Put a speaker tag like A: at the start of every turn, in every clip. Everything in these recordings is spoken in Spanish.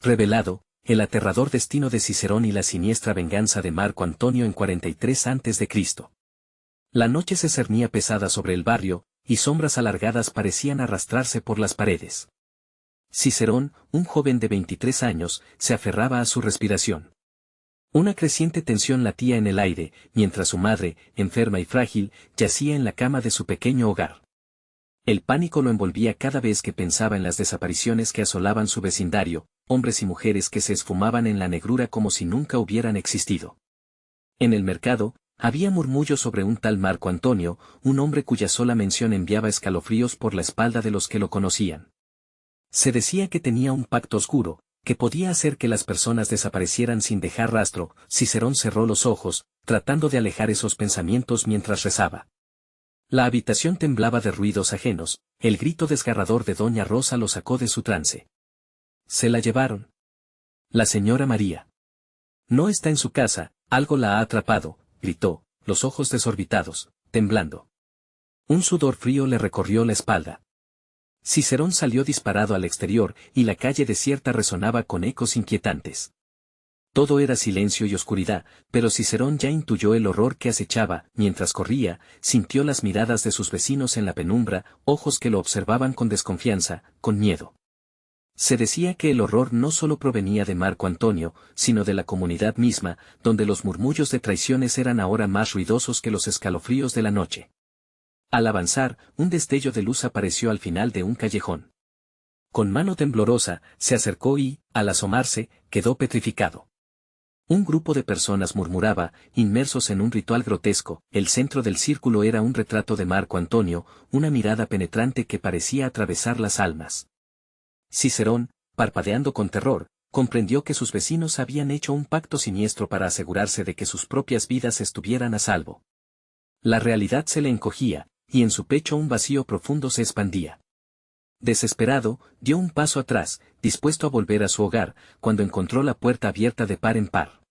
A: Revelado, el aterrador destino de Cicerón y la siniestra venganza de Marco Antonio en 43 a.C. La noche se cernía pesada sobre el barrio, y sombras alargadas parecían arrastrarse por las paredes. Cicerón, un joven de 23 años, se aferraba a su respiración. Una creciente tensión latía en el aire, mientras su madre, enferma y frágil, yacía en la cama de su pequeño hogar. El pánico lo envolvía cada vez que pensaba en las desapariciones que asolaban su vecindario, hombres y mujeres que se esfumaban en la negrura como si nunca hubieran existido. En el mercado, había murmullos sobre un tal Marco Antonio, un hombre cuya sola mención enviaba escalofríos por la espalda de los que lo conocían. Se decía que tenía un pacto oscuro, que podía hacer que las personas desaparecieran sin dejar rastro. Cicerón cerró los ojos, tratando de alejar esos pensamientos mientras rezaba. La habitación temblaba de ruidos ajenos, el grito desgarrador de Doña Rosa lo sacó de su trance. Se la llevaron. La señora María. No está en su casa, algo la ha atrapado, gritó, los ojos desorbitados, temblando. Un sudor frío le recorrió la espalda. Cicerón salió disparado al exterior, y la calle desierta resonaba con ecos inquietantes. Todo era silencio y oscuridad, pero Cicerón ya intuyó el horror que acechaba. Mientras corría, sintió las miradas de sus vecinos en la penumbra, ojos que lo observaban con desconfianza, con miedo. Se decía que el horror no solo provenía de Marco Antonio, sino de la comunidad misma, donde los murmullos de traiciones eran ahora más ruidosos que los escalofríos de la noche. Al avanzar, un destello de luz apareció al final de un callejón. Con mano temblorosa, se acercó y, al asomarse, quedó petrificado. Un grupo de personas murmuraba, inmersos en un ritual grotesco. El centro del círculo era un retrato de Marco Antonio, una mirada penetrante que parecía atravesar las almas. Cicerón, parpadeando con terror, comprendió que sus vecinos habían hecho un pacto siniestro para asegurarse de que sus propias vidas estuvieran a salvo. La realidad se le encogía, y en su pecho un vacío profundo se expandía. Desesperado, dio un paso atrás, dispuesto a volver a su hogar, cuando encontró la puerta abierta de par en par.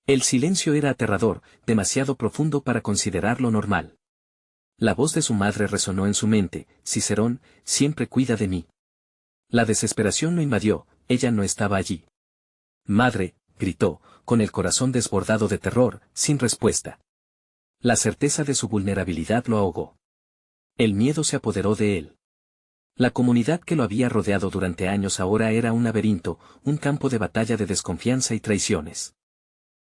A: El silencio era aterrador, demasiado profundo para considerarlo normal. La voz de su madre resonó en su mente: Cicerón, siempre cuida de mí. La desesperación lo invadió, ella no estaba allí. Madre, gritó, con el corazón desbordado de terror, sin respuesta. La certeza de su vulnerabilidad lo ahogó. El miedo se apoderó de él. La comunidad que lo había rodeado durante años ahora era un laberinto, un campo de batalla de desconfianza y traiciones.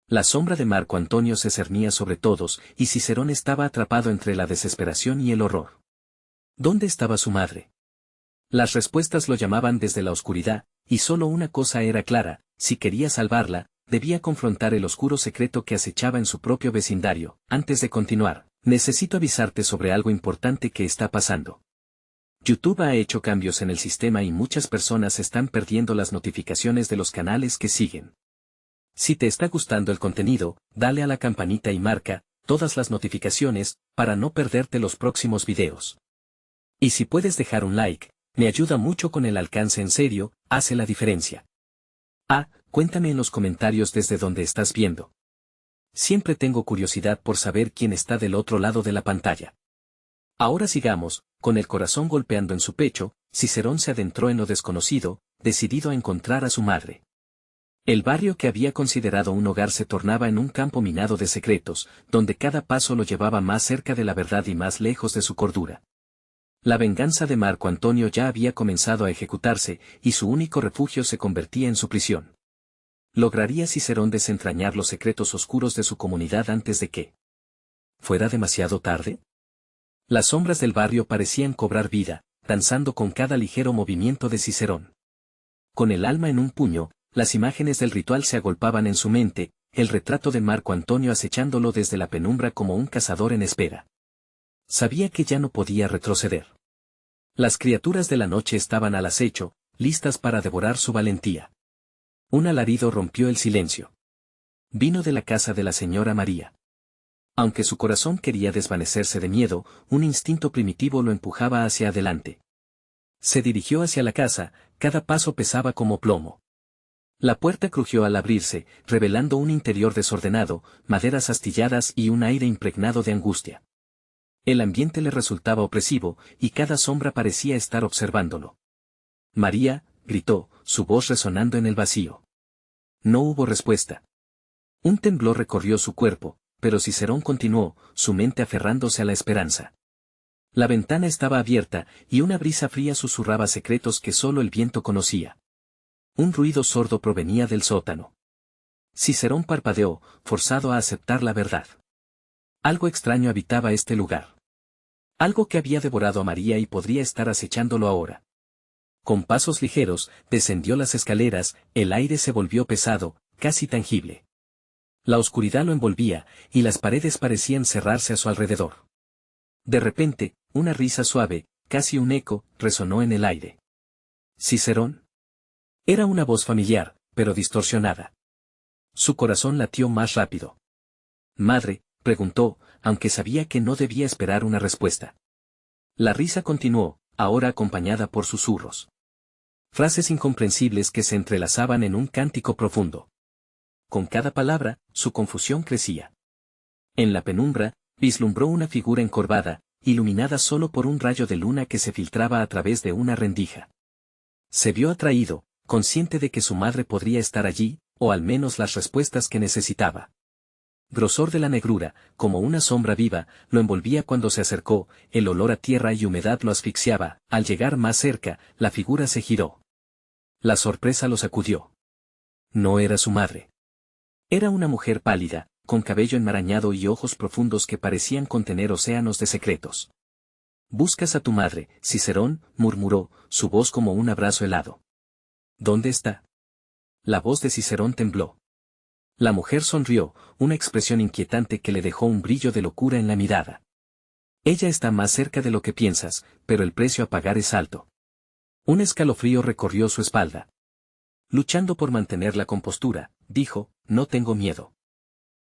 A: La sombra de Marco Antonio se cernía sobre todos, y Cicerón estaba atrapado entre la desesperación y el horror. ¿Dónde estaba su madre? Las respuestas lo llamaban desde la oscuridad, y solo una cosa era clara: si quería salvarla, debía confrontar el oscuro secreto que acechaba en su propio vecindario. Antes de continuar, necesito avisarte sobre algo importante que está pasando. YouTube ha hecho cambios en el sistema y muchas personas están perdiendo las notificaciones de los canales que siguen. Si te está gustando el contenido, dale a la campanita y marca todas las notificaciones para no perderte los próximos videos. Y si puedes dejar un like, me ayuda mucho con el alcance. En serio, hace la diferencia. Cuéntame en los comentarios desde donde estás viendo. Siempre tengo curiosidad por saber quién está del otro lado de la pantalla. Ahora sigamos. Con el corazón golpeando en su pecho, Cicerón se adentró en lo desconocido, decidido a encontrar a su madre. El barrio que había considerado un hogar se tornaba en un campo minado de secretos, donde cada paso lo llevaba más cerca de la verdad y más lejos de su cordura. La venganza de Marco Antonio ya había comenzado a ejecutarse, y su único refugio se convertía en su prisión. ¿Lograría Cicerón desentrañar los secretos oscuros de su comunidad antes de que fuera demasiado tarde? Las sombras del barrio parecían cobrar vida, danzando con cada ligero movimiento de Cicerón. Con el alma en un puño, las imágenes del ritual se agolpaban en su mente, el retrato de Marco Antonio acechándolo desde la penumbra como un cazador en espera. Sabía que ya no podía retroceder. Las criaturas de la noche estaban al acecho, listas para devorar su valentía. Un alarido rompió el silencio. Vino de la casa de la señora María. Aunque su corazón quería desvanecerse de miedo, un instinto primitivo lo empujaba hacia adelante. Se dirigió hacia la casa, cada paso pesaba como plomo. La puerta crujió al abrirse, revelando un interior desordenado, maderas astilladas y un aire impregnado de angustia. El ambiente le resultaba opresivo, y cada sombra parecía estar observándolo. María, gritó, su voz resonando en el vacío. No hubo respuesta. Un temblor recorrió su cuerpo, pero Cicerón continuó, su mente aferrándose a la esperanza. La ventana estaba abierta, y una brisa fría susurraba secretos que solo el viento conocía. Un ruido sordo provenía del sótano. Cicerón parpadeó, forzado a aceptar la verdad. Algo extraño habitaba este lugar. Algo que había devorado a María y podría estar acechándolo ahora. Con pasos ligeros, descendió las escaleras, el aire se volvió pesado, casi tangible. La oscuridad lo envolvía, y las paredes parecían cerrarse a su alrededor. De repente, una risa suave, casi un eco, resonó en el aire. ¿Cicerón? Era una voz familiar, pero distorsionada. Su corazón latió más rápido. «Madre», preguntó, aunque sabía que no debía esperar una respuesta. La risa continuó, ahora acompañada por susurros. Frases incomprensibles que se entrelazaban en un cántico profundo. Con cada palabra, su confusión crecía. En la penumbra, vislumbró una figura encorvada, iluminada solo por un rayo de luna que se filtraba a través de una rendija. Se vio atraído, consciente de que su madre podría estar allí, o al menos las respuestas que necesitaba. Grosor de la negrura, como una sombra viva, lo envolvía cuando se acercó, el olor a tierra y humedad lo asfixiaba, al llegar más cerca, la figura se giró. La sorpresa lo sacudió. No era su madre. Era una mujer pálida, con cabello enmarañado y ojos profundos que parecían contener océanos de secretos. «Buscas a tu madre, Cicerón», murmuró, su voz como un abrazo helado. «¿Dónde está?» La voz de Cicerón tembló. La mujer sonrió, una expresión inquietante que le dejó un brillo de locura en la mirada. «Ella está más cerca de lo que piensas, pero el precio a pagar es alto». Un escalofrío recorrió su espalda. Luchando por mantener la compostura, dijo, «No tengo miedo».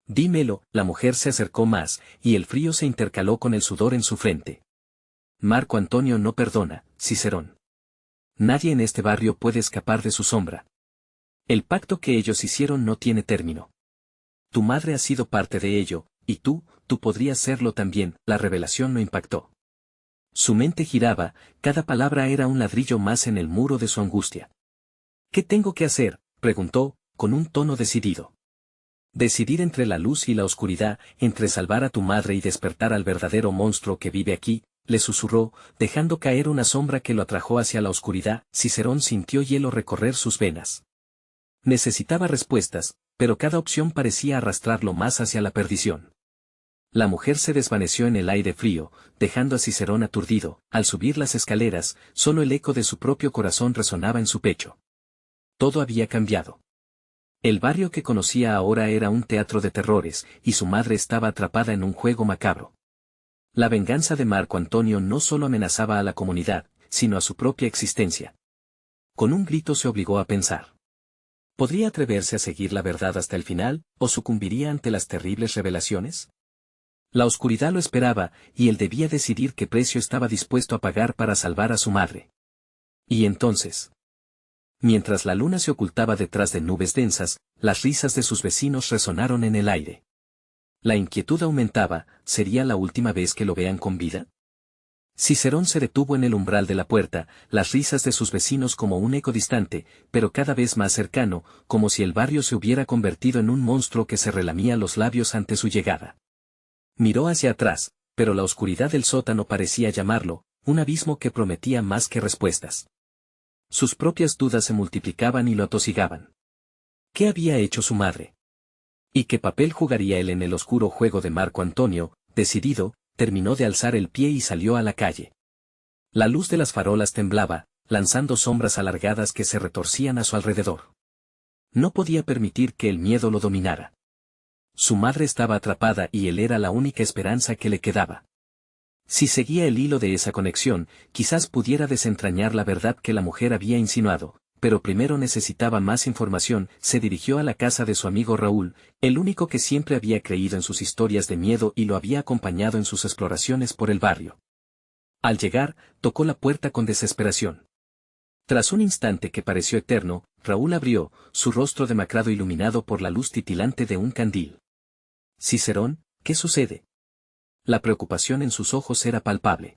A: «Dímelo», la mujer se acercó más, y el frío se intercaló con el sudor en su frente. «Marco Antonio no perdona, Cicerón. Nadie en este barrio puede escapar de su sombra. El pacto que ellos hicieron no tiene término. Tu madre ha sido parte de ello, y tú podrías serlo también», la revelación lo impactó. Su mente giraba, cada palabra era un ladrillo más en el muro de su angustia. «¿Qué tengo que hacer?», preguntó, con un tono decidido. «Decidir entre la luz y la oscuridad, entre salvar a tu madre y despertar al verdadero monstruo que vive aquí», le susurró, dejando caer una sombra que lo atrajo hacia la oscuridad. Cicerón sintió hielo recorrer sus venas. Necesitaba respuestas, pero cada opción parecía arrastrarlo más hacia la perdición. La mujer se desvaneció en el aire frío, dejando a Cicerón aturdido. Al subir las escaleras, solo el eco de su propio corazón resonaba en su pecho. Todo había cambiado. El barrio que conocía ahora era un teatro de terrores, y su madre estaba atrapada en un juego macabro. La venganza de Marco Antonio no solo amenazaba a la comunidad, sino a su propia existencia. Con un grito se obligó a pensar. ¿Podría atreverse a seguir la verdad hasta el final, o sucumbiría ante las terribles revelaciones? La oscuridad lo esperaba, y él debía decidir qué precio estaba dispuesto a pagar para salvar a su madre. Y entonces, mientras la luna se ocultaba detrás de nubes densas, las risas de sus vecinos resonaron en el aire. La inquietud aumentaba, ¿sería la última vez que lo vean con vida? Cicerón se detuvo en el umbral de la puerta, las risas de sus vecinos como un eco distante, pero cada vez más cercano, como si el barrio se hubiera convertido en un monstruo que se relamía los labios ante su llegada. Miró hacia atrás, pero la oscuridad del sótano parecía llamarlo, un abismo que prometía más que respuestas. Sus propias dudas se multiplicaban y lo atosigaban. ¿Qué había hecho su madre? ¿Y qué papel jugaría él en el oscuro juego de Marco Antonio? Decidido, terminó de alzar el pie y salió a la calle. La luz de las farolas temblaba, lanzando sombras alargadas que se retorcían a su alrededor. No podía permitir que el miedo lo dominara. Su madre estaba atrapada y él era la única esperanza que le quedaba. Si seguía el hilo de esa conexión, quizás pudiera desentrañar la verdad que la mujer había insinuado, pero primero necesitaba más información. Se dirigió a la casa de su amigo Raúl, el único que siempre había creído en sus historias de miedo y lo había acompañado en sus exploraciones por el barrio. Al llegar, tocó la puerta con desesperación. Tras un instante que pareció eterno, Raúl abrió, su rostro demacrado iluminado por la luz titilante de un candil. «Cicerón, ¿qué sucede?». La preocupación en sus ojos era palpable.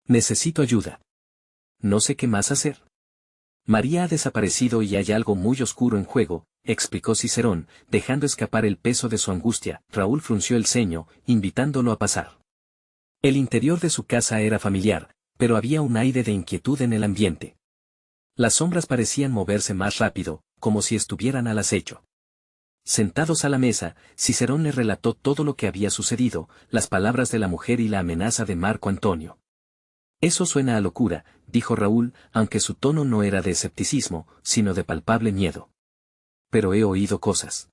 A: «Necesito ayuda. No sé qué más hacer». María ha desaparecido y hay algo muy oscuro en juego, explicó Cicerón, dejando escapar el peso de su angustia. Raúl frunció el ceño, invitándolo a pasar. El interior de su casa era familiar, pero había un aire de inquietud en el ambiente. Las sombras parecían moverse más rápido, como si estuvieran al acecho. Sentados a la mesa, Cicerón le relató todo lo que había sucedido, las palabras de la mujer y la amenaza de Marco Antonio. Eso suena a locura, dijo Raúl, aunque su tono no era de escepticismo, sino de palpable miedo. Pero he oído cosas.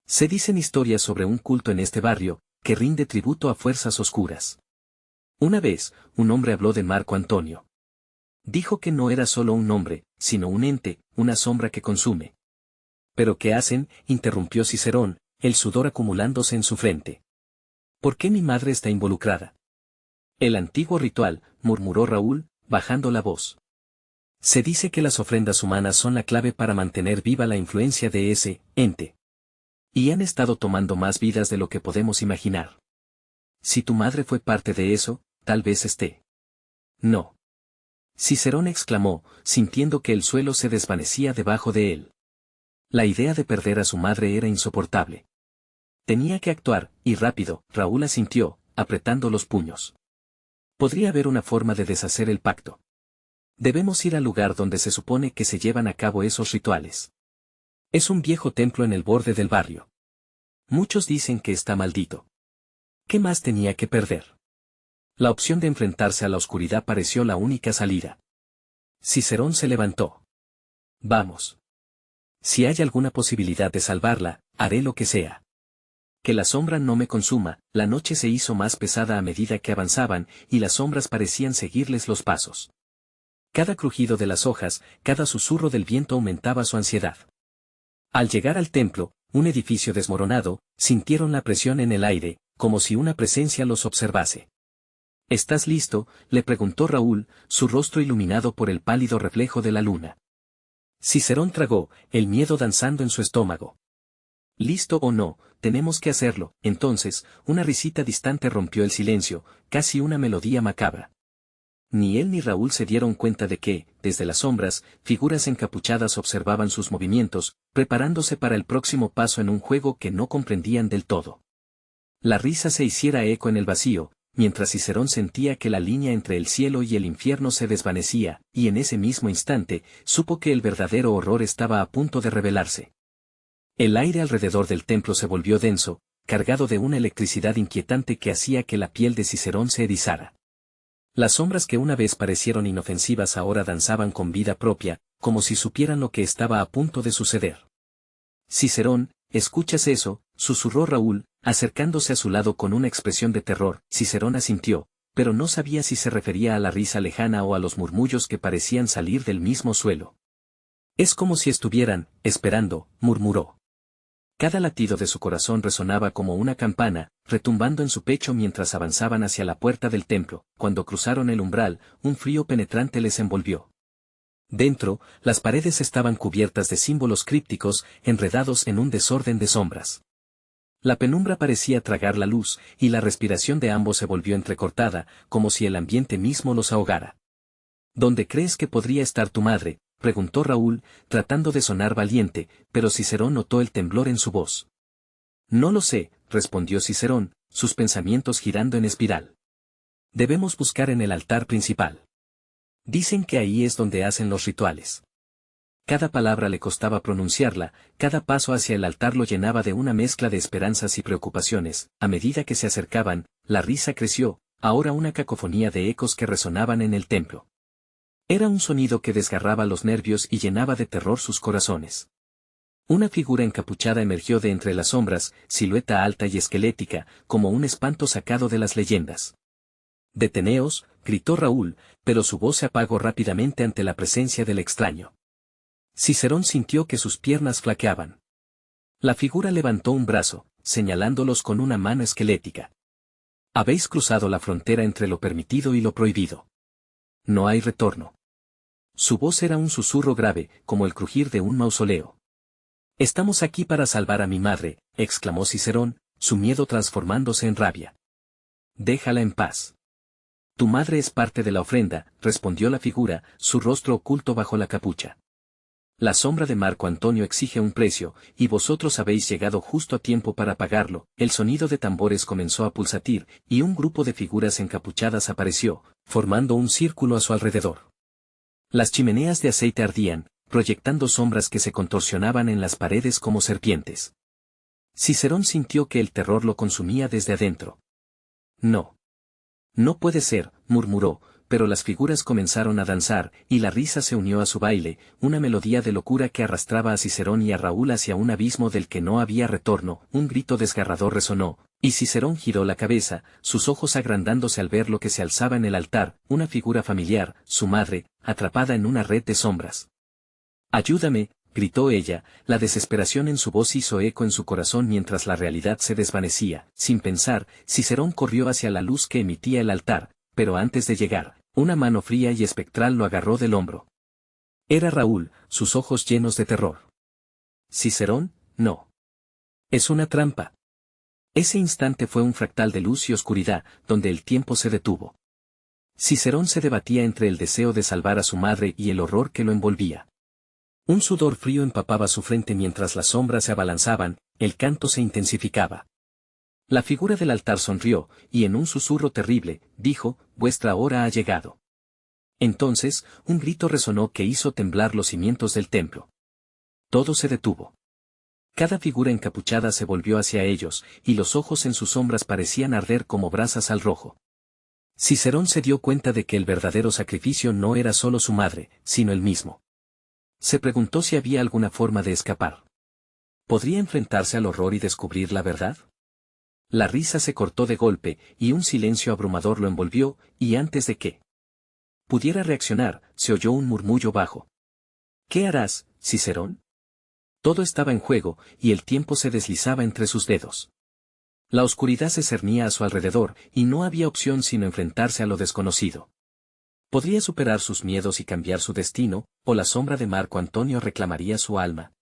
A: Se dicen historias sobre un culto en este barrio, que rinde tributo a fuerzas oscuras. Una vez, un hombre habló de Marco Antonio. Dijo que no era solo un nombre, sino un ente, una sombra que consume. ¿Pero qué hacen?, interrumpió Cicerón, el sudor acumulándose en su frente. ¿Por qué mi madre está involucrada? El antiguo ritual, murmuró Raúl, bajando la voz. Se dice que las ofrendas humanas son la clave para mantener viva la influencia de ese ente. Y han estado tomando más vidas de lo que podemos imaginar. Si tu madre fue parte de eso, tal vez esté. No. Cicerón exclamó, sintiendo que el suelo se desvanecía debajo de él. La idea de perder a su madre era insoportable. Tenía que actuar, y rápido. Raúl asintió, apretando los puños. Podría haber una forma de deshacer el pacto. Debemos ir al lugar donde se supone que se llevan a cabo esos rituales. Es un viejo templo en el borde del barrio. Muchos dicen que está maldito. ¿Qué más tenía que perder? La opción de enfrentarse a la oscuridad pareció la única salida. Cicerón se levantó. Vamos. Si hay alguna posibilidad de salvarla, haré lo que sea. Que la sombra no me consuma. La noche se hizo más pesada a medida que avanzaban, y las sombras parecían seguirles los pasos. Cada crujido de las hojas, cada susurro del viento aumentaba su ansiedad. Al llegar al templo, un edificio desmoronado, sintieron la presión en el aire, como si una presencia los observase. ¿Estás listo?, le preguntó Raúl, su rostro iluminado por el pálido reflejo de la luna. Cicerón tragó, el miedo danzando en su estómago. Listo o no, tenemos que hacerlo. Entonces, una risita distante rompió el silencio, casi una melodía macabra. Ni él ni Raúl se dieron cuenta de que, desde las sombras, figuras encapuchadas observaban sus movimientos, preparándose para el próximo paso en un juego que no comprendían del todo. La risa se hiciera eco en el vacío, mientras Cicerón sentía que la línea entre el cielo y el infierno se desvanecía, y en ese mismo instante, supo que el verdadero horror estaba a punto de revelarse. El aire alrededor del templo se volvió denso, cargado de una electricidad inquietante que hacía que la piel de Cicerón se erizara. Las sombras que una vez parecieron inofensivas ahora danzaban con vida propia, como si supieran lo que estaba a punto de suceder. Cicerón, ¿escuchas eso?, susurró Raúl, acercándose a su lado con una expresión de terror. Cicerón asintió, pero no sabía si se refería a la risa lejana o a los murmullos que parecían salir del mismo suelo. Es como si estuvieran esperando, murmuró. Cada latido de su corazón resonaba como una campana, retumbando en su pecho mientras avanzaban hacia la puerta del templo. Cuando cruzaron el umbral, un frío penetrante les envolvió. Dentro, las paredes estaban cubiertas de símbolos crípticos, enredados en un desorden de sombras. La penumbra parecía tragar la luz, y la respiración de ambos se volvió entrecortada, como si el ambiente mismo los ahogara. ¿Dónde crees que podría estar tu madre?, preguntó Raúl, tratando de sonar valiente, pero Cicerón notó el temblor en su voz. No lo sé, respondió Cicerón, sus pensamientos girando en espiral. Debemos buscar en el altar principal. Dicen que ahí es donde hacen los rituales. Cada palabra le costaba pronunciarla, cada paso hacia el altar lo llenaba de una mezcla de esperanzas y preocupaciones. A medida que se acercaban, la risa creció, ahora una cacofonía de ecos que resonaban en el templo. Era un sonido que desgarraba los nervios y llenaba de terror sus corazones. Una figura encapuchada emergió de entre las sombras, silueta alta y esquelética, como un espanto sacado de las leyendas. «Deteneos», gritó Raúl, pero su voz se apagó rápidamente ante la presencia del extraño. Cicerón sintió que sus piernas flaqueaban. La figura levantó un brazo, señalándolos con una mano esquelética. «Habéis cruzado la frontera entre lo permitido y lo prohibido. No hay retorno». Su voz era un susurro grave, como el crujir de un mausoleo. «Estamos aquí para salvar a mi madre», exclamó Cicerón, su miedo transformándose en rabia. «Déjala en paz». Tu madre es parte de la ofrenda, respondió la figura, su rostro oculto bajo la capucha. La sombra de Marco Antonio exige un precio, y vosotros habéis llegado justo a tiempo para pagarlo. El sonido de tambores comenzó a pulsatir, y un grupo de figuras encapuchadas apareció, formando un círculo a su alrededor. Las chimeneas de aceite ardían, proyectando sombras que se contorsionaban en las paredes como serpientes. Cicerón sintió que el terror lo consumía desde adentro. No. No puede ser, murmuró, pero las figuras comenzaron a danzar, y la risa se unió a su baile, una melodía de locura que arrastraba a Cicerón y a Raúl hacia un abismo del que no había retorno. Un grito desgarrador resonó, y Cicerón giró la cabeza, sus ojos agrandándose al ver lo que se alzaba en el altar, una figura familiar, su madre, atrapada en una red de sombras. «Ayúdame», gritó ella, la desesperación en su voz hizo eco en su corazón mientras la realidad se desvanecía. Sin pensar, Cicerón corrió hacia la luz que emitía el altar, pero antes de llegar, una mano fría y espectral lo agarró del hombro. Era Raúl, sus ojos llenos de terror. «Cicerón, no. Es una trampa». Ese instante fue un fractal de luz y oscuridad, donde el tiempo se detuvo. Cicerón se debatía entre el deseo de salvar a su madre y el horror que lo envolvía. Un sudor frío empapaba su frente mientras las sombras se abalanzaban, el canto se intensificaba. La figura del altar sonrió, y en un susurro terrible, dijo, «Vuestra hora ha llegado». Entonces, un grito resonó que hizo temblar los cimientos del templo. Todo se detuvo. Cada figura encapuchada se volvió hacia ellos, y los ojos en sus sombras parecían arder como brasas al rojo. Cicerón se dio cuenta de que el verdadero sacrificio no era solo su madre, sino él mismo. Se preguntó si había alguna forma de escapar. ¿Podría enfrentarse al horror y descubrir la verdad? La risa se cortó de golpe, y un silencio abrumador lo envolvió, y antes de que pudiera reaccionar, se oyó un murmullo bajo. «¿Qué harás, Cicerón?» Todo estaba en juego, y el tiempo se deslizaba entre sus dedos. La oscuridad se cernía a su alrededor, y no había opción sino enfrentarse a lo desconocido. Podría superar sus miedos y cambiar su destino, o la sombra de Marco Antonio reclamaría su alma.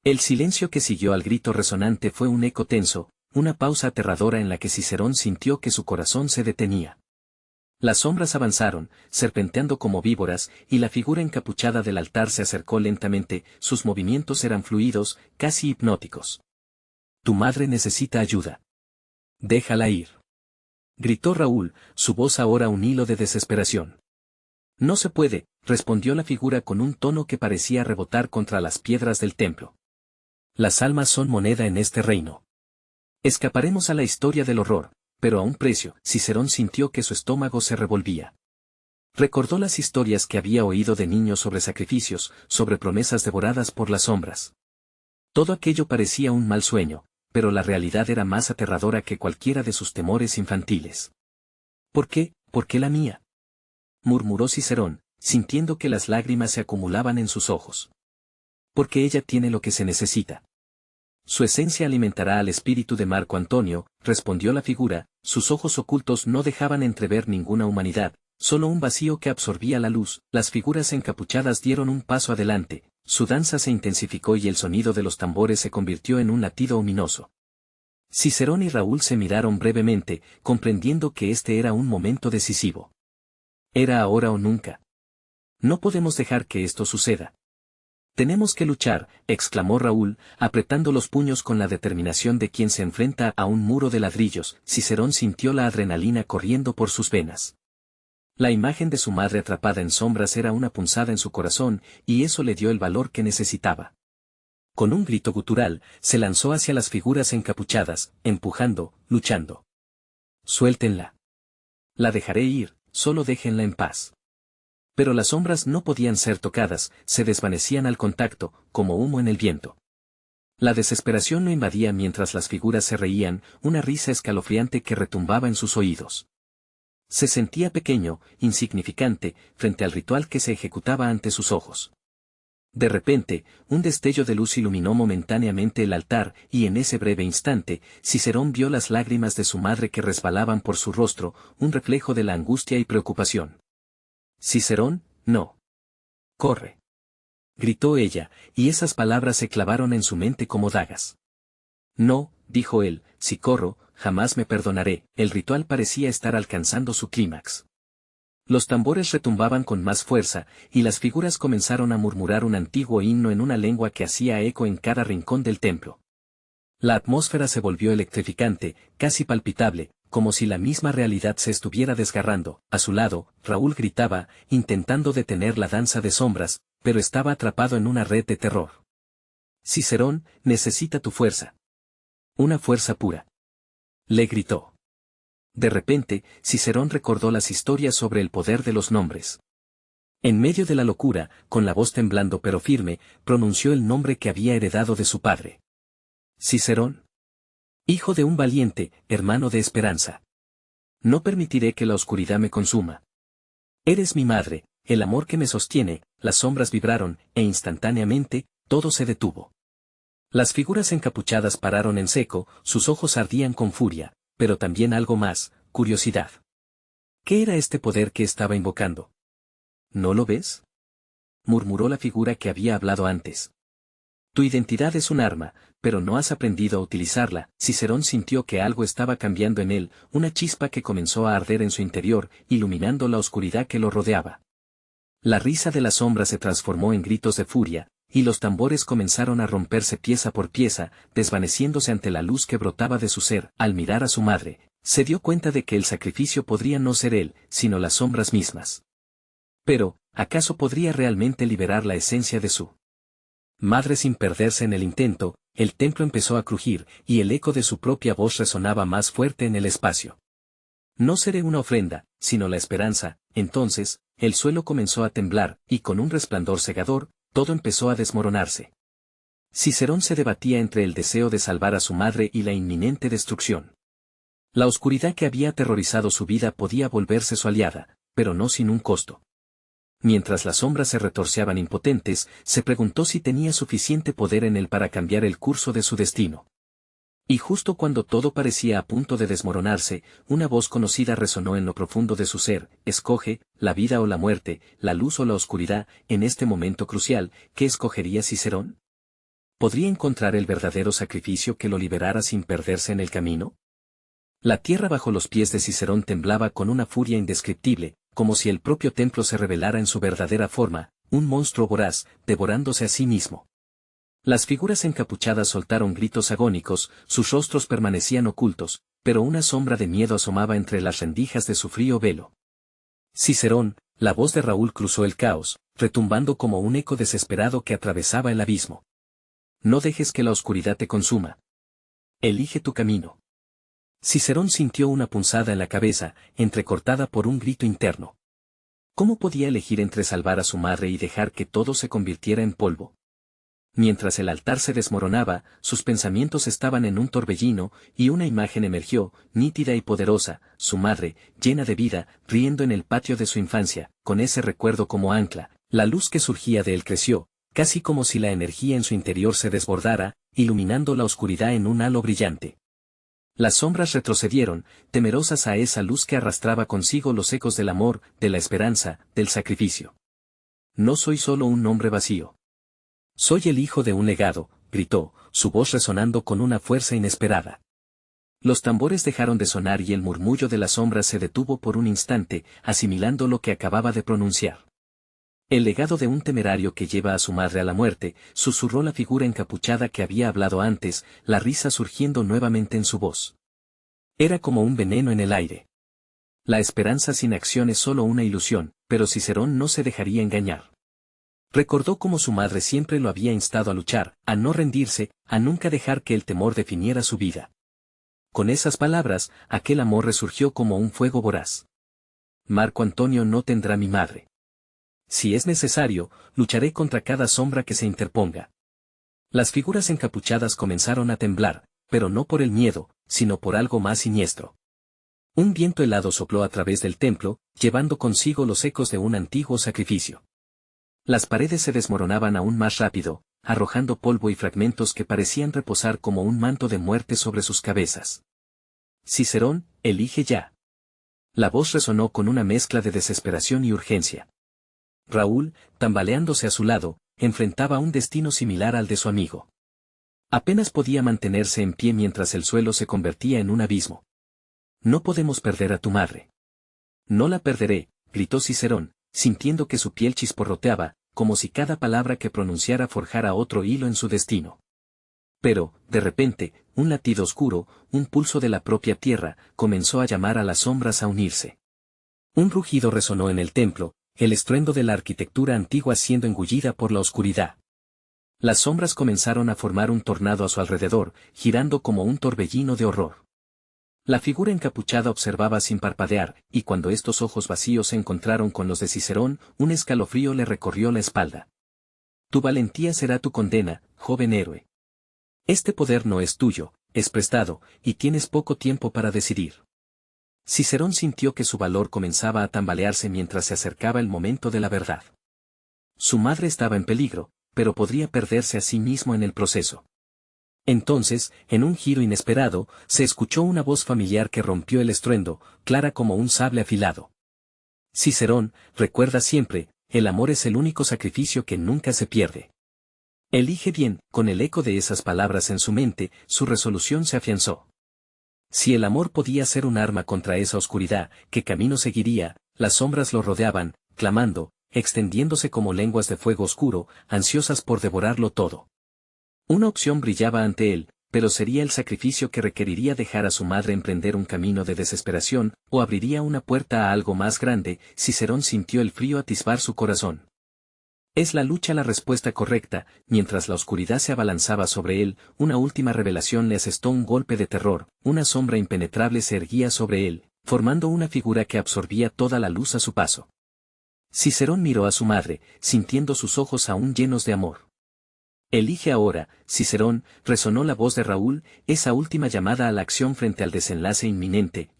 A: El silencio que siguió al grito resonante fue un eco tenso, una pausa aterradora en la que Cicerón sintió que su corazón se detenía. Las sombras avanzaron, serpenteando como víboras, y la figura encapuchada del altar se acercó lentamente, sus movimientos eran fluidos, casi hipnóticos. «Tu madre necesita ayuda. Déjala ir», gritó Raúl, su voz ahora un hilo de desesperación. «No se puede», respondió la figura con un tono que parecía rebotar contra las piedras del templo. «Las almas son moneda en este reino. Escaparemos a la historia del horror, pero a un precio». Cicerón sintió que su estómago se revolvía. Recordó las historias que había oído de niños sobre sacrificios, sobre promesas devoradas por las sombras. Todo aquello parecía un mal sueño, pero la realidad era más aterradora que cualquiera de sus temores infantiles. «¿Por qué? ¿Por qué la mía?», murmuró Cicerón, sintiendo que las lágrimas se acumulaban en sus ojos. «Porque ella tiene lo que se necesita. Su esencia alimentará al espíritu de Marco Antonio», respondió la figura, sus ojos ocultos no dejaban entrever ninguna humanidad, solo un vacío que absorbía la luz. Las figuras encapuchadas dieron un paso adelante, su danza se intensificó y el sonido de los tambores se convirtió en un latido ominoso. Cicerón y Raúl se miraron brevemente, comprendiendo que este era un momento decisivo. Era ahora o nunca. «No podemos dejar que esto suceda. Tenemos que luchar», exclamó Raúl, apretando los puños con la determinación de quien se enfrenta a un muro de ladrillos. Cicerón sintió la adrenalina corriendo por sus venas. La imagen de su madre atrapada en sombras era una punzada en su corazón, y eso le dio el valor que necesitaba. Con un grito gutural, se lanzó hacia las figuras encapuchadas, empujando, luchando. «Suéltenla. La dejaré ir, solo déjenla en paz». Pero las sombras no podían ser tocadas, se desvanecían al contacto, como humo en el viento. La desesperación lo invadía mientras las figuras se reían, una risa escalofriante que retumbaba en sus oídos. Se sentía pequeño, insignificante, frente al ritual que se ejecutaba ante sus ojos. De repente, un destello de luz iluminó momentáneamente el altar, y en ese breve instante, Cicerón vio las lágrimas de su madre que resbalaban por su rostro, un reflejo de la angustia y preocupación. «Cicerón, no. Corre», gritó ella, y esas palabras se clavaron en su mente como dagas. «No», dijo él, «si corro, jamás me perdonaré». El ritual parecía estar alcanzando su clímax. Los tambores retumbaban con más fuerza, y las figuras comenzaron a murmurar un antiguo himno en una lengua que hacía eco en cada rincón del templo. La atmósfera se volvió electrificante, casi palpitable, como si la misma realidad se estuviera desgarrando. A su lado, Raúl gritaba, intentando detener la danza de sombras, pero estaba atrapado en una red de terror. Cicerón, necesita tu fuerza. Una fuerza pura. Le gritó. De repente, Cicerón recordó las historias sobre el poder de los nombres. En medio de la locura, con la voz temblando pero firme, pronunció el nombre que había heredado de su padre. Cicerón. Hijo de un valiente, hermano de esperanza. No permitiré que la oscuridad me consuma. Eres mi madre, el amor que me sostiene. Las sombras vibraron, e instantáneamente, todo se detuvo. Las figuras encapuchadas pararon en seco, sus ojos ardían con furia, pero también algo más, curiosidad. ¿Qué era este poder que estaba invocando? ¿No lo ves?, murmuró la figura que había hablado antes. Tu identidad es un arma, pero no has aprendido a utilizarla. Cicerón sintió que algo estaba cambiando en él, una chispa que comenzó a arder en su interior, iluminando la oscuridad que lo rodeaba. La risa de la sombra se transformó en gritos de furia, y los tambores comenzaron a romperse pieza por pieza, desvaneciéndose ante la luz que brotaba de su ser. Al mirar a su madre, se dio cuenta de que el sacrificio podría no ser él, sino las sombras mismas. Pero, ¿acaso podría realmente liberar la esencia de su madre sin perderse en el intento? El templo empezó a crujir, y el eco de su propia voz resonaba más fuerte en el espacio. No seré una ofrenda, sino la esperanza. Entonces, el suelo comenzó a temblar, y con un resplandor cegador, todo empezó a desmoronarse. Cicerón se debatía entre el deseo de salvar a su madre y la inminente destrucción. La oscuridad que había aterrorizado su vida podía volverse su aliada, pero no sin un costo. Mientras las sombras se retorceaban impotentes, se preguntó si tenía suficiente poder en él para cambiar el curso de su destino. Y justo cuando todo parecía a punto de desmoronarse, una voz conocida resonó en lo profundo de su ser: escoge, la vida o la muerte, la luz o la oscuridad. En este momento crucial, ¿qué escogería Cicerón? ¿Podría encontrar el verdadero sacrificio que lo liberara sin perderse en el camino? La tierra bajo los pies de Cicerón temblaba con una furia indescriptible, como si el propio templo se revelara en su verdadera forma, un monstruo voraz, devorándose a sí mismo. Las figuras encapuchadas soltaron gritos agónicos, sus rostros permanecían ocultos, pero una sombra de miedo asomaba entre las rendijas de su frío velo. Cicerón, la voz de Raúl cruzó el caos, retumbando como un eco desesperado que atravesaba el abismo. No dejes que la oscuridad te consuma. Elige tu camino. Cicerón sintió una punzada en la cabeza, entrecortada por un grito interno. ¿Cómo podía elegir entre salvar a su madre y dejar que todo se convirtiera en polvo? Mientras el altar se desmoronaba, sus pensamientos estaban en un torbellino, y una imagen emergió, nítida y poderosa: su madre, llena de vida, riendo en el patio de su infancia, con ese recuerdo como ancla. La luz que surgía de él creció, casi como si la energía en su interior se desbordara, iluminando la oscuridad en un halo brillante. Las sombras retrocedieron, temerosas a esa luz que arrastraba consigo los ecos del amor, de la esperanza, del sacrificio. No soy solo un nombre vacío. Soy el hijo de un legado, gritó, su voz resonando con una fuerza inesperada. Los tambores dejaron de sonar y el murmullo de las sombras se detuvo por un instante, asimilando lo que acababa de pronunciar. El legado de un temerario que lleva a su madre a la muerte, susurró la figura encapuchada que había hablado antes, la risa surgiendo nuevamente en su voz. Era como un veneno en el aire. La esperanza sin acción es solo una ilusión, pero Cicerón no se dejaría engañar. Recordó cómo su madre siempre lo había instado a luchar, a no rendirse, a nunca dejar que el temor definiera su vida. Con esas palabras, aquel amor resurgió como un fuego voraz. Marco Antonio no tendrá mi madre. Si es necesario, lucharé contra cada sombra que se interponga. Las figuras encapuchadas comenzaron a temblar, pero no por el miedo, sino por algo más siniestro. Un viento helado sopló a través del templo, llevando consigo los ecos de un antiguo sacrificio. Las paredes se desmoronaban aún más rápido, arrojando polvo y fragmentos que parecían reposar como un manto de muerte sobre sus cabezas. Cicerón, elige ya. La voz resonó con una mezcla de desesperación y urgencia. Raúl, tambaleándose a su lado, enfrentaba un destino similar al de su amigo. Apenas podía mantenerse en pie mientras el suelo se convertía en un abismo. No podemos perder a tu madre. No la perderé, gritó Cicerón, sintiendo que su piel chisporroteaba, como si cada palabra que pronunciara forjara otro hilo en su destino. Pero, de repente, un latido oscuro, un pulso de la propia tierra, comenzó a llamar a las sombras a unirse. Un rugido resonó en el templo, el estruendo de la arquitectura antigua siendo engullida por la oscuridad. Las sombras comenzaron a formar un tornado a su alrededor, girando como un torbellino de horror. La figura encapuchada observaba sin parpadear, y cuando estos ojos vacíos se encontraron con los de Cicerón, un escalofrío le recorrió la espalda. Tu valentía será tu condena, joven héroe. Este poder no es tuyo, es prestado, y tienes poco tiempo para decidir. Cicerón sintió que su valor comenzaba a tambalearse mientras se acercaba el momento de la verdad. Su madre estaba en peligro, pero podría perderse a sí mismo en el proceso. Entonces, en un giro inesperado, se escuchó una voz familiar que rompió el estruendo, clara como un sable afilado. Cicerón, recuerda siempre, el amor es el único sacrificio que nunca se pierde. Elige bien, con el eco de esas palabras en su mente, su resolución se afianzó. Si el amor podía ser un arma contra esa oscuridad, ¿qué camino seguiría? Las sombras lo rodeaban, clamando, extendiéndose como lenguas de fuego oscuro, ansiosas por devorarlo todo. Una opción brillaba ante él, pero sería el sacrificio que requeriría dejar a su madre emprender un camino de desesperación, o abriría una puerta a algo más grande. Cicerón sintió el frío atisbar su corazón. Es la lucha la respuesta correcta. Mientras la oscuridad se abalanzaba sobre él, una última revelación le asestó un golpe de terror, una sombra impenetrable se erguía sobre él, formando una figura que absorbía toda la luz a su paso. Cicerón miró a su madre, sintiendo sus ojos aún llenos de amor. Elige ahora, Cicerón, resonó la voz de Raúl, esa última llamada a la acción frente al desenlace inminente,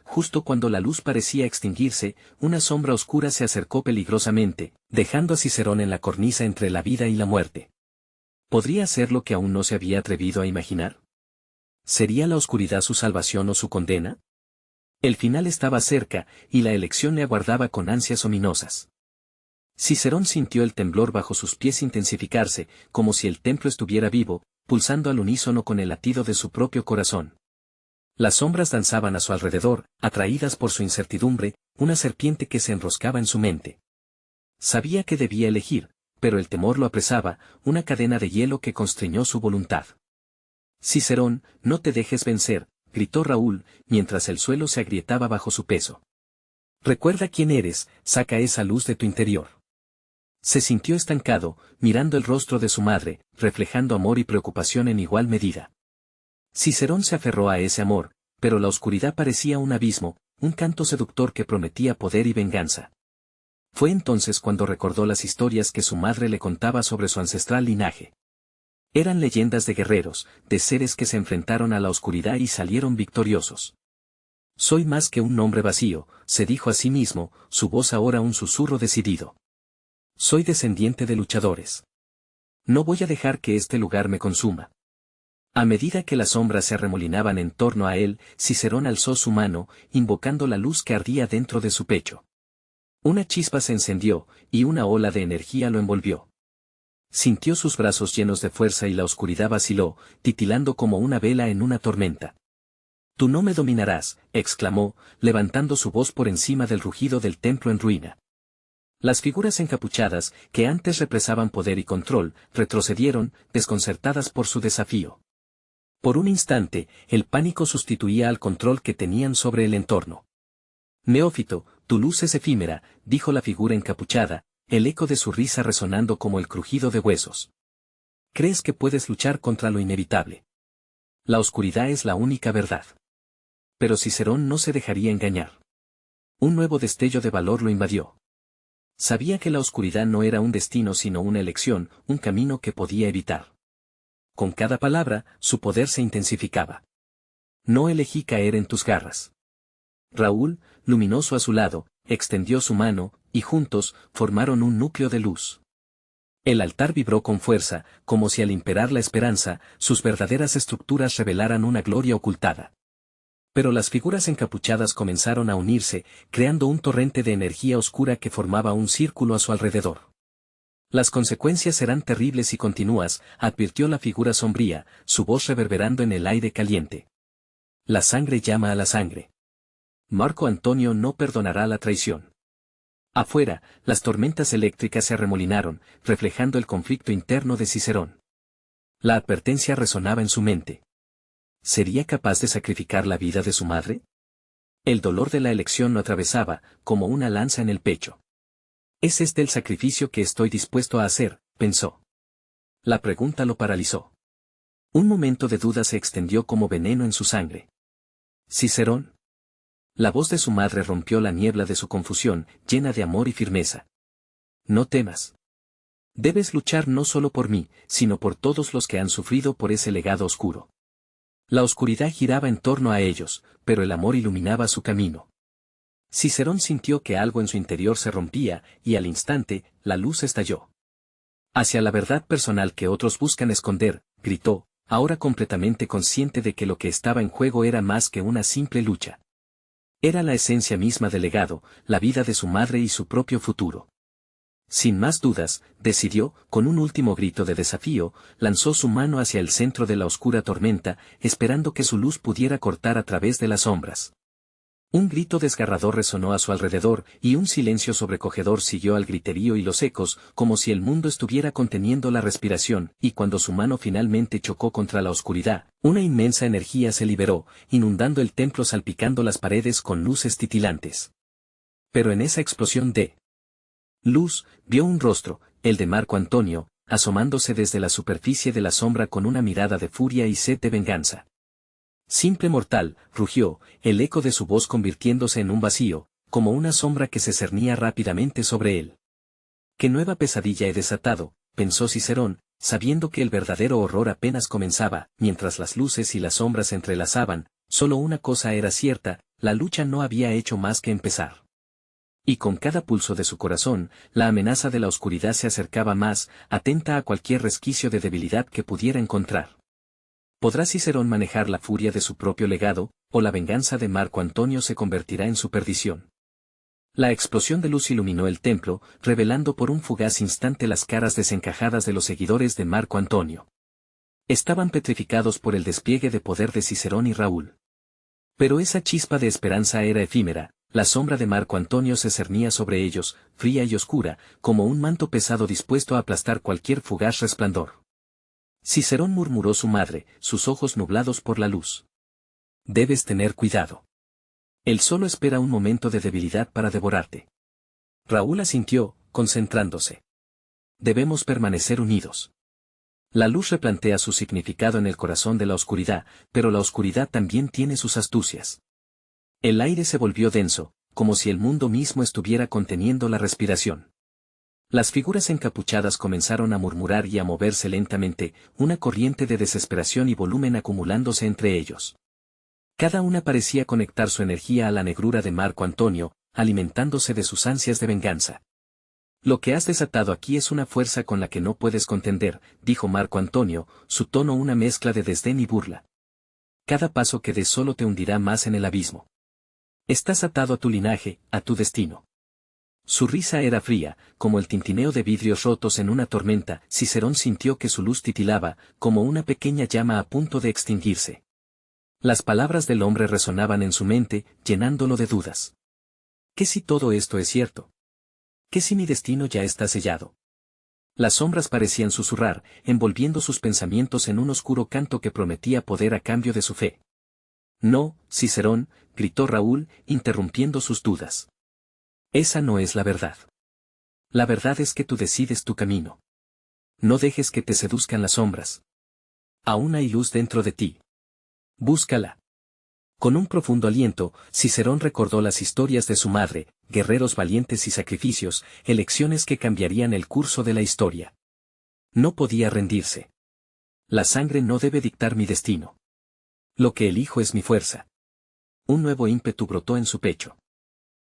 A: justo cuando la luz parecía extinguirse, una sombra oscura se acercó peligrosamente, dejando a Cicerón en la cornisa entre la vida y la muerte. ¿Podría ser lo que aún no se había atrevido a imaginar? ¿Sería la oscuridad su salvación o su condena? El final estaba cerca, y la elección le aguardaba con ansias ominosas. Cicerón sintió el temblor bajo sus pies intensificarse, como si el templo estuviera vivo, pulsando al unísono con el latido de su propio corazón. Las sombras danzaban a su alrededor, atraídas por su incertidumbre, una serpiente que se enroscaba en su mente. Sabía que debía elegir, pero el temor lo apresaba, una cadena de hielo que constriñó su voluntad. Cicerón, no te dejes vencer, gritó Raúl, mientras el suelo se agrietaba bajo su peso. Recuerda quién eres, saca esa luz de tu interior. Se sintió estancado, mirando el rostro de su madre, reflejando amor y preocupación en igual medida. Cicerón se aferró a ese amor, pero la oscuridad parecía un abismo, un canto seductor que prometía poder y venganza. Fue entonces cuando recordó las historias que su madre le contaba sobre su ancestral linaje. Eran leyendas de guerreros, de seres que se enfrentaron a la oscuridad y salieron victoriosos. Soy más que un nombre vacío, se dijo a sí mismo, su voz ahora un susurro decidido. Soy descendiente de luchadores. No voy a dejar que este lugar me consuma. A medida que las sombras se arremolinaban en torno a él, Cicerón alzó su mano, invocando la luz que ardía dentro de su pecho. Una chispa se encendió, y una ola de energía lo envolvió. Sintió sus brazos llenos de fuerza y la oscuridad vaciló, titilando como una vela en una tormenta. Tú no me dominarás, exclamó, levantando su voz por encima del rugido del templo en ruina. Las figuras encapuchadas, que antes represaban poder y control, retrocedieron, desconcertadas por su desafío. Por un instante, el pánico sustituía al control que tenían sobre el entorno. Neófito, tu luz es efímera, dijo la figura encapuchada, el eco de su risa resonando como el crujido de huesos. ¿Crees que puedes luchar contra lo inevitable? La oscuridad es la única verdad. Pero Cicerón no se dejaría engañar. Un nuevo destello de valor lo invadió. Sabía que la oscuridad no era un destino sino una elección, un camino que podía evitar. Con cada palabra, su poder se intensificaba. No elegí caer en tus garras. Raúl, luminoso a su lado, extendió su mano, y juntos, formaron un núcleo de luz. El altar vibró con fuerza, como si al imperar la esperanza, sus verdaderas estructuras revelaran una gloria ocultada. Pero las figuras encapuchadas comenzaron a unirse, creando un torrente de energía oscura que formaba un círculo a su alrededor. Las consecuencias serán terribles y continuas, advirtió la figura sombría, su voz reverberando en el aire caliente. La sangre llama a la sangre. Marco Antonio no perdonará la traición. Afuera, las tormentas eléctricas se arremolinaron, reflejando el conflicto interno de Cicerón. La advertencia resonaba en su mente. ¿Sería capaz de sacrificar la vida de su madre? El dolor de la elección lo atravesaba, como una lanza en el pecho. ¿Es este el sacrificio que estoy dispuesto a hacer?, pensó. La pregunta lo paralizó. Un momento de duda se extendió como veneno en su sangre. ¿Cicerón? La voz de su madre rompió la niebla de su confusión, llena de amor y firmeza. No temas. Debes luchar no solo por mí, sino por todos los que han sufrido por ese legado oscuro. La oscuridad giraba en torno a ellos, pero el amor iluminaba su camino. Cicerón sintió que algo en su interior se rompía, y al instante, la luz estalló. Hacia la verdad personal que otros buscan esconder, gritó, ahora completamente consciente de que lo que estaba en juego era más que una simple lucha. Era la esencia misma del legado, la vida de su madre y su propio futuro. Sin más dudas, decidió, con un último grito de desafío, lanzó su mano hacia el centro de la oscura tormenta, esperando que su luz pudiera cortar a través de las sombras. Un grito desgarrador resonó a su alrededor, y un silencio sobrecogedor siguió al griterío y los ecos, como si el mundo estuviera conteniendo la respiración, y cuando su mano finalmente chocó contra la oscuridad, una inmensa energía se liberó, inundando el templo, salpicando las paredes con luces titilantes. Pero en esa explosión de luz, vio un rostro, el de Marco Antonio, asomándose desde la superficie de la sombra con una mirada de furia y sed de venganza. Simple mortal, rugió, el eco de su voz convirtiéndose en un vacío, como una sombra que se cernía rápidamente sobre él. «¿Qué nueva pesadilla he desatado?», pensó Cicerón, sabiendo que el verdadero horror apenas comenzaba, mientras las luces y las sombras se entrelazaban. Solo una cosa era cierta, la lucha no había hecho más que empezar. Y con cada pulso de su corazón, la amenaza de la oscuridad se acercaba más, atenta a cualquier resquicio de debilidad que pudiera encontrar. ¿Podrá Cicerón manejar la furia de su propio legado, o la venganza de Marco Antonio se convertirá en su perdición? La explosión de luz iluminó el templo, revelando por un fugaz instante las caras desencajadas de los seguidores de Marco Antonio. Estaban petrificados por el despliegue de poder de Cicerón y Raúl. Pero esa chispa de esperanza era efímera, la sombra de Marco Antonio se cernía sobre ellos, fría y oscura, como un manto pesado dispuesto a aplastar cualquier fugaz resplandor. Cicerón, murmuró su madre, sus ojos nublados por la luz. Debes tener cuidado. Él solo espera un momento de debilidad para devorarte. Raúl asintió, concentrándose. Debemos permanecer unidos. La luz replantea su significado en el corazón de la oscuridad, pero la oscuridad también tiene sus astucias. El aire se volvió denso, como si el mundo mismo estuviera conteniendo la respiración. Las figuras encapuchadas comenzaron a murmurar y a moverse lentamente, una corriente de desesperación y volumen acumulándose entre ellos. Cada una parecía conectar su energía a la negrura de Marco Antonio, alimentándose de sus ansias de venganza. Lo que has desatado aquí es una fuerza con la que no puedes contender, dijo Marco Antonio, su tono una mezcla de desdén y burla. Cada paso que des solo te hundirá más en el abismo. Estás atado a tu linaje, a tu destino. Su risa era fría, como el tintineo de vidrios rotos en una tormenta. Cicerón sintió que su luz titilaba, como una pequeña llama a punto de extinguirse. Las palabras del hombre resonaban en su mente, llenándolo de dudas. ¿Qué si todo esto es cierto? ¿Qué si mi destino ya está sellado? Las sombras parecían susurrar, envolviendo sus pensamientos en un oscuro canto que prometía poder a cambio de su fe. No, Cicerón, gritó Raúl, interrumpiendo sus dudas. Esa no es la verdad. La verdad es que tú decides tu camino. No dejes que te seduzcan las sombras. Aún hay luz dentro de ti. Búscala. Con un profundo aliento, Cicerón recordó las historias de su madre, guerreros valientes y sacrificios, elecciones que cambiarían el curso de la historia. No podía rendirse. La sangre no debe dictar mi destino. Lo que elijo es mi fuerza. Un nuevo ímpetu brotó en su pecho.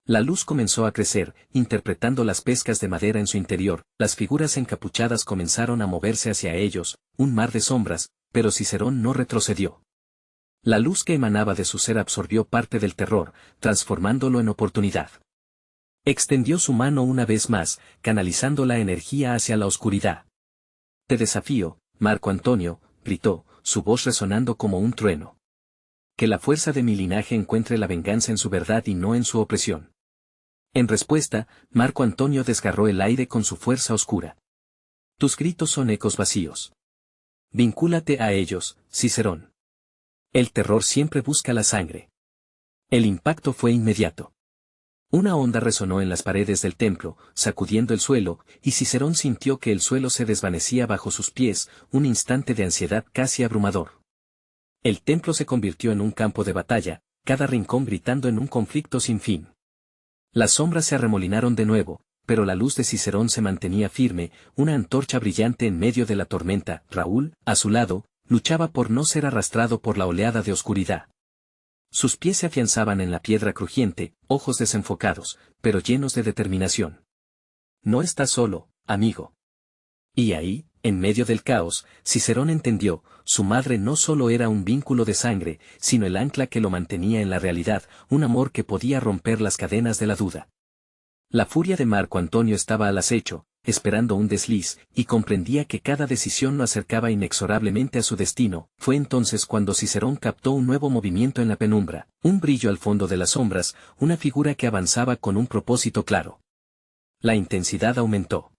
A: La luz comenzó a crecer, interpretando las pescas de madera en su interior, las figuras encapuchadas comenzaron a moverse hacia ellos, un mar de sombras, pero Cicerón no retrocedió. La luz que emanaba de su ser absorbió parte del terror, transformándolo en oportunidad. Extendió su mano una vez más, canalizando la energía hacia la oscuridad. Te desafío, Marco Antonio, gritó, su voz resonando como un trueno. Que la fuerza de mi linaje encuentre la venganza en su verdad y no en su opresión. En respuesta, Marco Antonio desgarró el aire con su fuerza oscura. Tus gritos son ecos vacíos. Vincúlate a ellos, Cicerón. El terror siempre busca la sangre. El impacto fue inmediato. Una onda resonó en las paredes del templo, sacudiendo el suelo, y Cicerón sintió que el suelo se desvanecía bajo sus pies, un instante de ansiedad casi abrumador. El templo se convirtió en un campo de batalla, cada rincón gritando en un conflicto sin fin. Las sombras se arremolinaron de nuevo, pero la luz de Cicerón se mantenía firme, una antorcha brillante en medio de la tormenta. Raúl, a su lado, luchaba por no ser arrastrado por la oleada de oscuridad. Sus pies se afianzaban en la piedra crujiente, ojos desenfocados, pero llenos de determinación. No estás solo, amigo. Y ahí, en medio del caos, Cicerón entendió, su madre no solo era un vínculo de sangre, sino el ancla que lo mantenía en la realidad, un amor que podía romper las cadenas de la duda. La furia de Marco Antonio estaba al acecho, esperando un desliz, y comprendía que cada decisión lo acercaba inexorablemente a su destino. Fue entonces cuando Cicerón captó un nuevo movimiento en la penumbra, un brillo al fondo de las sombras, una figura que avanzaba con un propósito claro. La intensidad aumentó.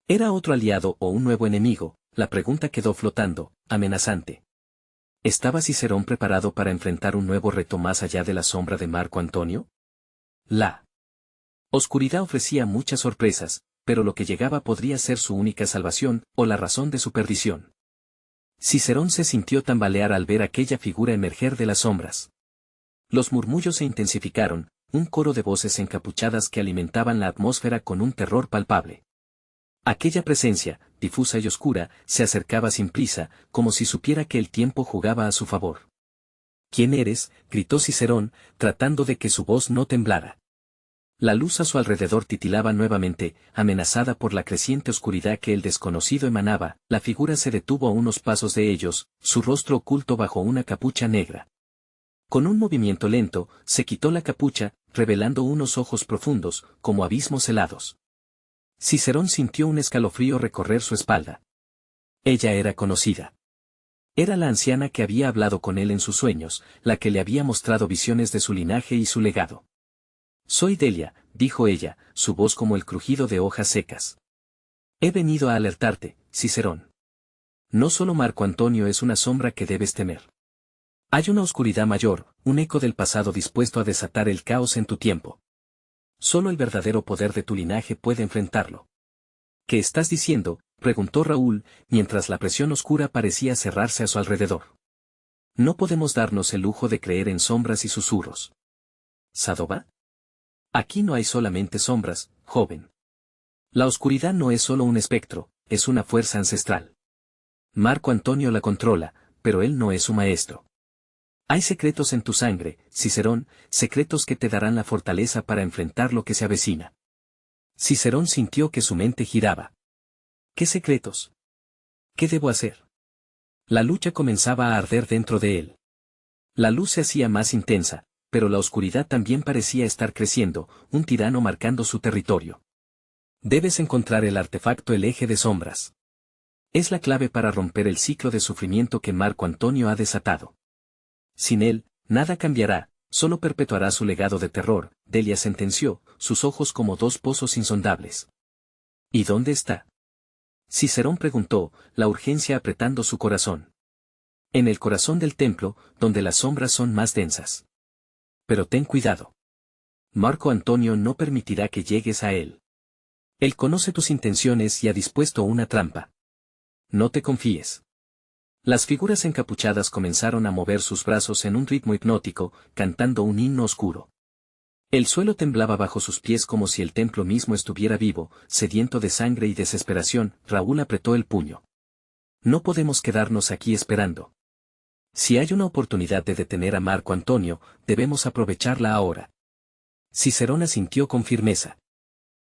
A: ¿Era otro aliado o un nuevo enemigo? La pregunta quedó flotando, amenazante. ¿Estaba Cicerón preparado para enfrentar un nuevo reto más allá de la sombra de Marco Antonio? La oscuridad ofrecía muchas sorpresas, pero lo que llegaba podría ser su única salvación, o la razón de su perdición. Cicerón se sintió tambalear al ver aquella figura emerger de las sombras. Los murmullos se intensificaron, un coro de voces encapuchadas que alimentaban la atmósfera con un terror palpable. Aquella presencia, difusa y oscura, se acercaba sin prisa, como si supiera que el tiempo jugaba a su favor. ¿Quién eres?, gritó Cicerón, tratando de que su voz no temblara. La luz a su alrededor titilaba nuevamente, amenazada por la creciente oscuridad que el desconocido emanaba. La figura se detuvo a unos pasos de ellos, su rostro oculto bajo una capucha negra. Con un movimiento lento, se quitó la capucha, revelando unos ojos profundos, como abismos helados. Cicerón sintió un escalofrío recorrer su espalda. Ella era conocida. Era la anciana que había hablado con él en sus sueños, la que le había mostrado visiones de su linaje y su legado. Soy Delia, dijo ella, su voz como el crujido de hojas secas. He venido a alertarte, Cicerón. No solo Marco Antonio es una sombra que debes temer. Hay una oscuridad mayor, un eco del pasado dispuesto a desatar el caos en tu tiempo. Solo el verdadero poder de tu linaje puede enfrentarlo. ¿Qué estás diciendo?, preguntó Raúl, mientras la presión oscura parecía cerrarse a su alrededor. No podemos darnos el lujo de creer en sombras y susurros. ¿Sadova? Aquí no hay solamente sombras, joven. La oscuridad no es solo un espectro, es una fuerza ancestral. Marco Antonio la controla, pero él no es su maestro. Hay secretos en tu sangre, Cicerón, secretos que te darán la fortaleza para enfrentar lo que se avecina. Cicerón sintió que su mente giraba. ¿Qué secretos? ¿Qué debo hacer? La lucha comenzaba a arder dentro de él. La luz se hacía más intensa, pero la oscuridad también parecía estar creciendo, un tirano marcando su territorio. Debes encontrar el artefacto, el eje de sombras. Es la clave para romper el ciclo de sufrimiento que Marco Antonio ha desatado. Sin él, nada cambiará, solo perpetuará su legado de terror, Delia sentenció, sus ojos como dos pozos insondables. ¿Y dónde está? Cicerón preguntó, la urgencia apretando su corazón. En el corazón del templo, donde las sombras son más densas. Pero ten cuidado. Marco Antonio no permitirá que llegues a él. Él conoce tus intenciones y ha dispuesto una trampa. No te confíes. Las figuras encapuchadas comenzaron a mover sus brazos en un ritmo hipnótico, cantando un himno oscuro. El suelo temblaba bajo sus pies como si el templo mismo estuviera vivo, sediento de sangre y desesperación. Raúl apretó el puño. No podemos quedarnos aquí esperando. Si hay una oportunidad de detener a Marco Antonio, debemos aprovecharla ahora. Cicerón asintió con firmeza.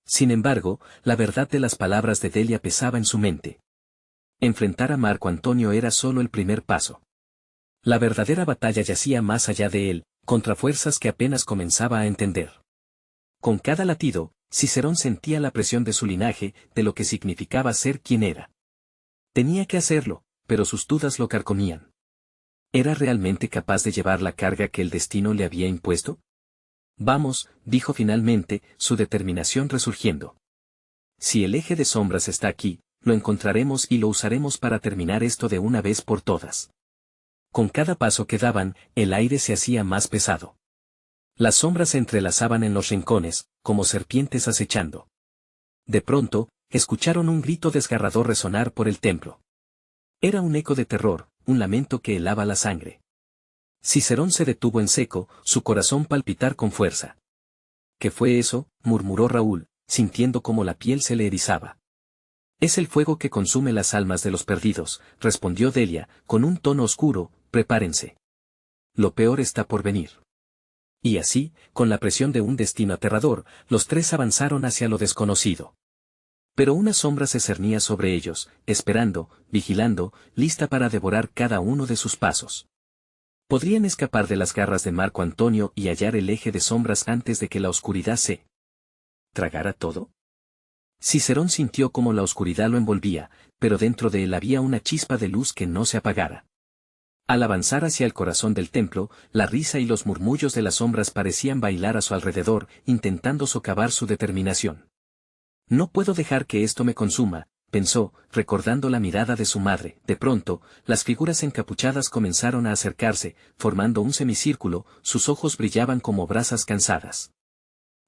A: Sin embargo, la verdad de las palabras de Delia pesaba en su mente. Enfrentar a Marco Antonio era solo el primer paso. La verdadera batalla yacía más allá de él, contra fuerzas que apenas comenzaba a entender. Con cada latido, Cicerón sentía la presión de su linaje, de lo que significaba ser quien era. Tenía que hacerlo, pero sus dudas lo carcomían. ¿Era realmente capaz de llevar la carga que el destino le había impuesto? Vamos, dijo finalmente, su determinación resurgiendo. Si el eje de sombras está aquí, lo encontraremos y lo usaremos para terminar esto de una vez por todas. Con cada paso que daban, el aire se hacía más pesado. Las sombras se entrelazaban en los rincones, como serpientes acechando. De pronto, escucharon un grito desgarrador resonar por el templo. Era un eco de terror, un lamento que helaba la sangre. Cicerón se detuvo en seco, su corazón palpitar con fuerza. ¿Qué fue eso?, murmuró Raúl, sintiendo como la piel se le erizaba. Es el fuego que consume las almas de los perdidos, respondió Delia, con un tono oscuro, prepárense. Lo peor está por venir. Y así, con la presión de un destino aterrador, los tres avanzaron hacia lo desconocido. Pero una sombra se cernía sobre ellos, esperando, vigilando, lista para devorar cada uno de sus pasos. Podrían escapar de las garras de Marco Antonio y hallar el eje de sombras antes de que la oscuridad se tragara todo. Cicerón sintió como la oscuridad lo envolvía, pero dentro de él había una chispa de luz que no se apagara. Al avanzar hacia el corazón del templo, la risa y los murmullos de las sombras parecían bailar a su alrededor, intentando socavar su determinación. No puedo dejar que esto me consuma, pensó, recordando la mirada de su madre. De pronto, las figuras encapuchadas comenzaron a acercarse, formando un semicírculo, sus ojos brillaban como brasas cansadas.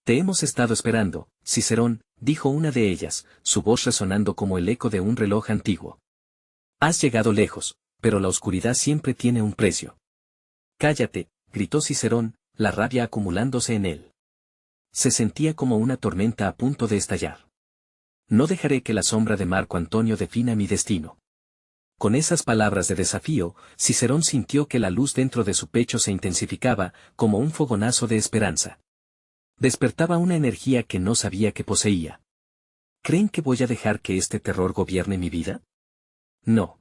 A: Te hemos estado esperando, Cicerón, dijo una de ellas, su voz resonando como el eco de un reloj antiguo. Has llegado lejos, pero la oscuridad siempre tiene un precio. Cállate, gritó Cicerón, la rabia acumulándose en él. Se sentía como una tormenta a punto de estallar. No dejaré que la sombra de Marco Antonio defina mi destino. Con esas palabras de desafío, Cicerón sintió que la luz dentro de su pecho se intensificaba, como un fogonazo de esperanza. Despertaba una energía que no sabía que poseía. ¿Creen que voy a dejar que este terror gobierne mi vida? No.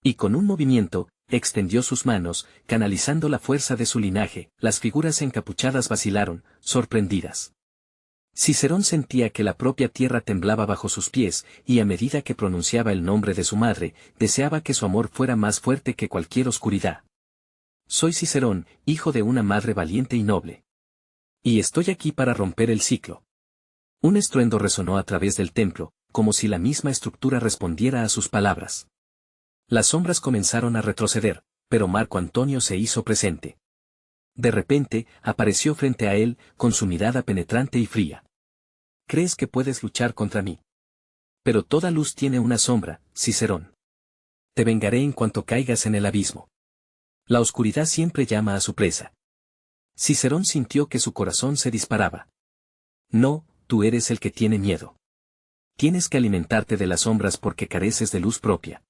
A: Y con un movimiento, extendió sus manos, canalizando la fuerza de su linaje. Las figuras encapuchadas vacilaron, sorprendidas. Cicerón sentía que la propia tierra temblaba bajo sus pies, y a medida que pronunciaba el nombre de su madre, deseaba que su amor fuera más fuerte que cualquier oscuridad. Soy Cicerón, hijo de una madre valiente y noble. Y estoy aquí para romper el ciclo. Un estruendo resonó a través del templo, como si la misma estructura respondiera a sus palabras. Las sombras comenzaron a retroceder, pero Marco Antonio se hizo presente. De repente, apareció frente a él, con su mirada penetrante y fría. ¿Crees que puedes luchar contra mí? Pero toda luz tiene una sombra, Cicerón. Te vengaré en cuanto caigas en el abismo. La oscuridad siempre llama a su presa. Cicerón sintió que su corazón se disparaba. No, tú eres el que tiene miedo. Tienes que alimentarte de las sombras porque careces de luz propia.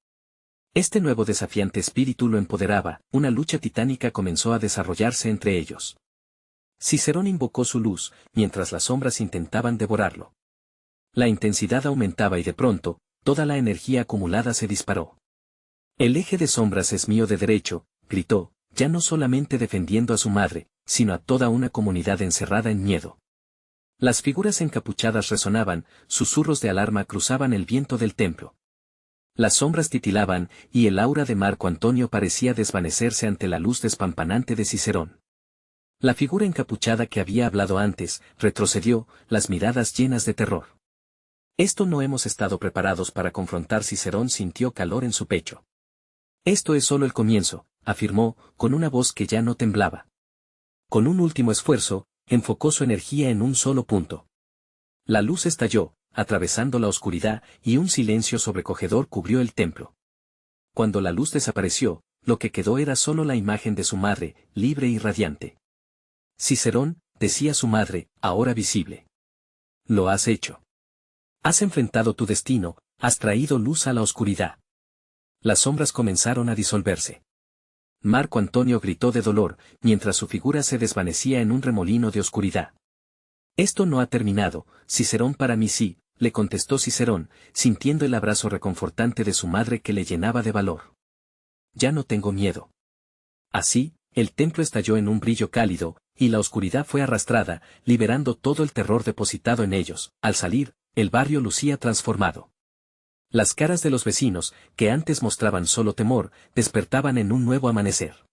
A: Este nuevo desafiante espíritu lo empoderaba, una lucha titánica comenzó a desarrollarse entre ellos. Cicerón invocó su luz, mientras las sombras intentaban devorarlo. La intensidad aumentaba y de pronto, toda la energía acumulada se disparó. El eje de sombras es mío de derecho, gritó, ya no solamente defendiendo a su madre, sino a toda una comunidad encerrada en miedo. Las figuras encapuchadas resonaban, susurros de alarma cruzaban el viento del templo. Las sombras titilaban, y el aura de Marco Antonio parecía desvanecerse ante la luz despampanante de Cicerón. La figura encapuchada que había hablado antes, retrocedió, las miradas llenas de terror. Esto no hemos estado preparados para confrontar. Cicerón sintió calor en su pecho. Esto es solo el comienzo, afirmó, con una voz que ya no temblaba. Con un último esfuerzo, enfocó su energía en un solo punto. La luz estalló, atravesando la oscuridad, y un silencio sobrecogedor cubrió el templo. Cuando la luz desapareció, lo que quedó era solo la imagen de su madre, libre y radiante. Cicerón, decía su madre, ahora visible. Lo has hecho. Has enfrentado tu destino, has traído luz a la oscuridad. Las sombras comenzaron a disolverse. Marco Antonio gritó de dolor, mientras su figura se desvanecía en un remolino de oscuridad. Esto no ha terminado, Cicerón, para mí sí, le contestó Cicerón, sintiendo el abrazo reconfortante de su madre que le llenaba de valor. Ya no tengo miedo. Así, el templo estalló en un brillo cálido, y la oscuridad fue arrastrada, liberando todo el terror depositado en ellos. Al salir, el barrio lucía transformado. Las caras de los vecinos, que antes mostraban solo temor, despertaban en un nuevo amanecer.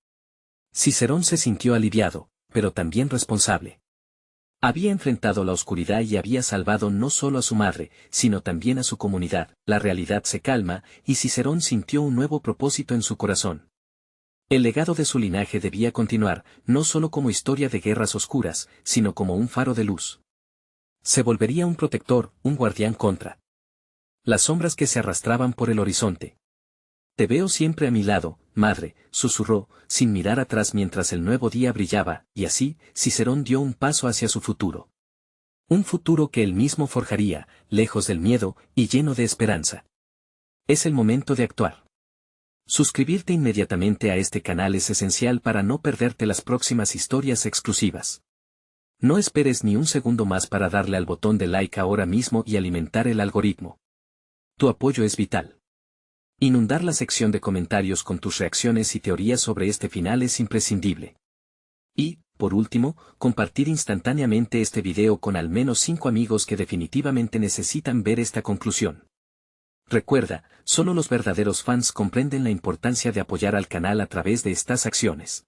A: Cicerón se sintió aliviado, pero también responsable. Había enfrentado la oscuridad y había salvado no solo a su madre, sino también a su comunidad. La realidad se calma, y Cicerón sintió un nuevo propósito en su corazón. El legado de su linaje debía continuar, no solo como historia de guerras oscuras, sino como un faro de luz. Se volvería un protector, un guardián contra las sombras que se arrastraban por el horizonte. Te veo siempre a mi lado, madre, susurró, sin mirar atrás mientras el nuevo día brillaba, y así, Cicerón dio un paso hacia su futuro. Un futuro que él mismo forjaría, lejos del miedo, y lleno de esperanza. Es el momento de actuar. Suscribirte inmediatamente a este canal es esencial para no perderte las próximas historias exclusivas. No esperes ni un segundo más para darle al botón de like ahora mismo y alimentar el algoritmo. Tu apoyo es vital. Inundar la sección de comentarios con tus reacciones y teorías sobre este final es imprescindible. Y, por último, compartir instantáneamente este video con al menos 5 amigos que definitivamente necesitan ver esta conclusión. Recuerda, solo los verdaderos fans comprenden la importancia de apoyar al canal a través de estas acciones.